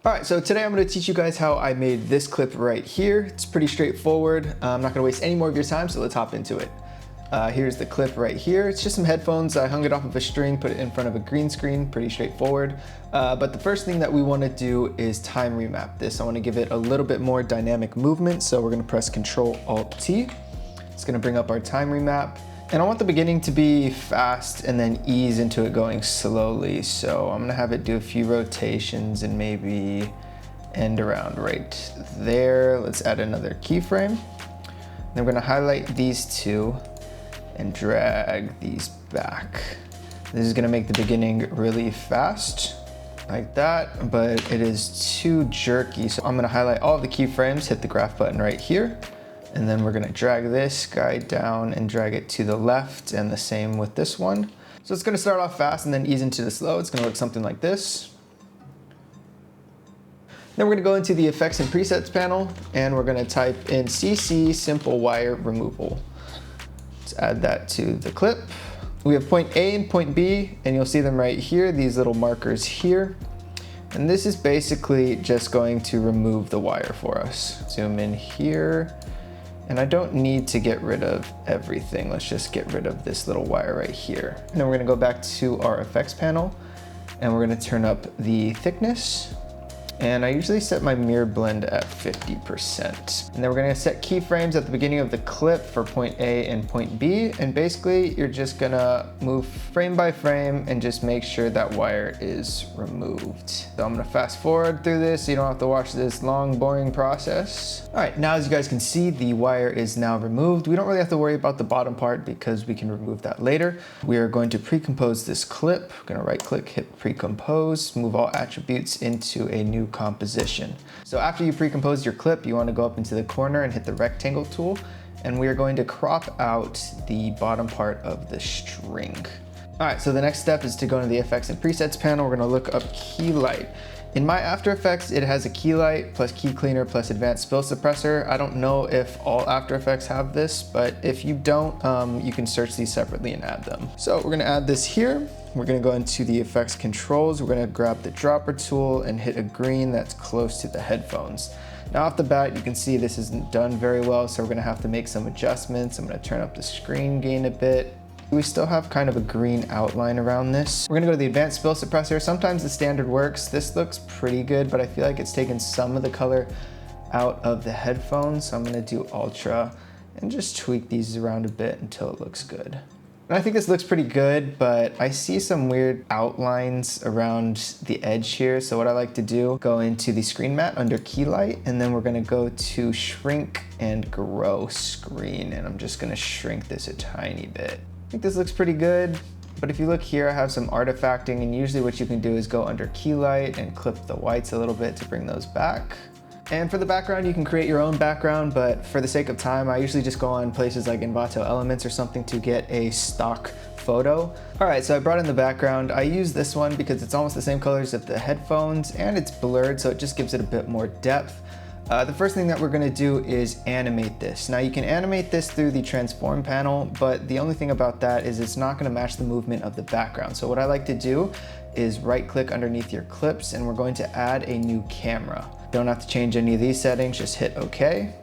All right, so today I'm going to teach you guys how I made this clip right here. It's pretty straightforward. I'm not going to waste any more of your time, so let's hop into it. Here's the clip right here. It's just some headphones. I hung it off of a string, put it in front of a green screen, pretty straightforward. But the first thing that we want to do is time remap this. I want to give it a little bit more dynamic movement, so we're going to press Ctrl-Alt-T. It's going to bring up our time remap. And I want the beginning to be fast and then ease into it going slowly. So I'm gonna have it do a few rotations and maybe end around right there. Let's add another keyframe. Then we're gonna highlight these two and drag these back. This is gonna make the beginning really fast, like that, but it is too jerky. So I'm gonna highlight all of the keyframes, hit the graph button right here. And then we're gonna drag this guy down and drag it to the left, and the same with this one. So it's gonna start off fast and then ease into the slow. It's gonna look something like this. Then we're gonna go into the effects and presets panel, and we're gonna type in CC simple wire removal. Let's add that to the clip. We have point A and point B, and you'll see them right here, these little markers here. And this is basically just going to remove the wire for us. Zoom in here. And I don't need to get rid of everything. Let's just get rid of this little wire right here. And then we're gonna go back to our effects panel, and we're gonna turn up the thickness. And I usually set my mirror blend at 50%. And then we're gonna set keyframes at the beginning of the clip for point A and point B. And basically, you're just gonna move frame by frame and just make sure that wire is removed. So I'm gonna fast forward through this so you don't have to watch this long, boring process. All right, now as you guys can see, the wire is now removed. We don't really have to worry about the bottom part because we can remove that later. We are going to pre-compose this clip. We're gonna right click, hit pre-compose, move all attributes into a new composition. So after you pre-compose your clip, you want to go up into the corner and hit the rectangle tool, and we are going to crop out the bottom part of the string. All right, so the next step is to go into the effects and presets panel. We're going to look up key light. In my After Effects, it has a key light plus key cleaner plus advanced spill suppressor. I don't know if all After Effects have this, but if you don't, you can search these separately and add them. So we're gonna add this here. We're gonna go into the effects controls. We're gonna grab the dropper tool and hit a green that's close to the headphones. Now off the bat, you can see this isn't done very well, so we're gonna have to make some adjustments. I'm gonna turn up the screen gain a bit. We still have kind of a green outline around this. We're gonna go to the advanced spill suppressor. Sometimes the standard works. This looks pretty good, but I feel like it's taken some of the color out of the headphones. So I'm gonna do ultra and just tweak these around a bit until it looks good. And I think this looks pretty good, but I see some weird outlines around the edge here. So what I like to do, go into the screen mat under key light, and then we're gonna go to shrink and grow screen. And I'm just gonna shrink this a tiny bit. I think this looks pretty good, but if you look here, I have some artifacting, and usually what you can do is go under key light and clip the whites a little bit to bring those back. And for the background, you can create your own background, but for the sake of time, I usually just go on places like Envato Elements or something to get a stock photo. All right, so I brought in the background. I use this one because it's almost the same colors as the headphones, and it's blurred, so it just gives it a bit more depth. The first thing that we're gonna do is animate this. Now you can animate this through the transform panel, but the only thing about that is it's not gonna match the movement of the background. So what I like to do is right click underneath your clips, and we're going to add a new camera. Don't have to change any of these settings, just hit OK.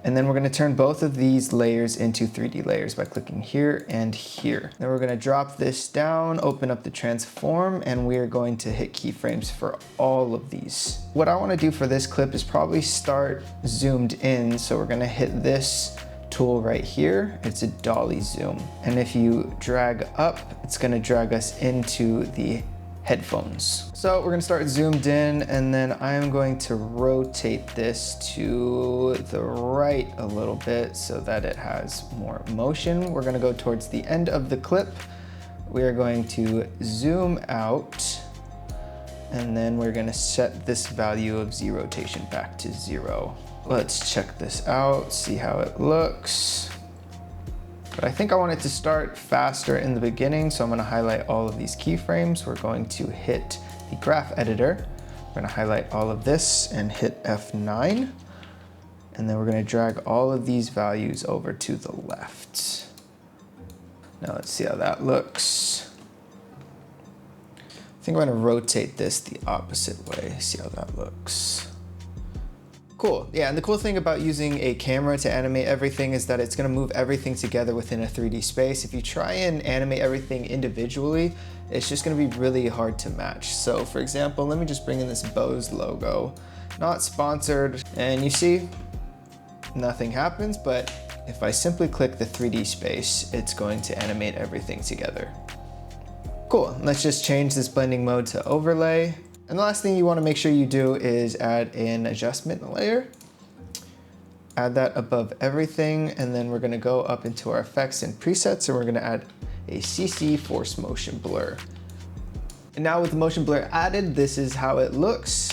And then we're gonna turn both of these layers into 3D layers by clicking here and here. Then we're gonna drop this down, open up the transform, and we are going to hit keyframes for all of these. What I wanna do for this clip is probably start zoomed in. So we're gonna hit this tool right here. It's a dolly zoom. And if you drag up, it's gonna drag us into the headphones. So we're gonna start zoomed in, and then I'm going to rotate this to the right a little bit so that it has more motion. We're gonna go towards the end of the clip. We are going to zoom out, and then we're gonna set this value of Z rotation back to 0. Let's check this out, see how it looks. But I think I want it to start faster in the beginning, so I'm gonna highlight all of these keyframes. We're going to hit the graph editor. We're gonna highlight all of this and hit F9. And then we're gonna drag all of these values over to the left. Now let's see how that looks. I think I'm gonna rotate this the opposite way, see how that looks. Cool, yeah, and the cool thing about using a camera to animate everything is that it's gonna move everything together within a 3D space. If you try and animate everything individually, it's just gonna be really hard to match. So for example, let me just bring in this Bose logo, not sponsored, and you see, nothing happens, but if I simply click the 3D space, it's going to animate everything together. Cool, let's just change this blending mode to overlay. And the last thing you wanna make sure you do is add an adjustment layer. Add that above everything, and then we're gonna go up into our effects and presets, and we're gonna add a CC force motion blur. And now with the motion blur added, this is how it looks.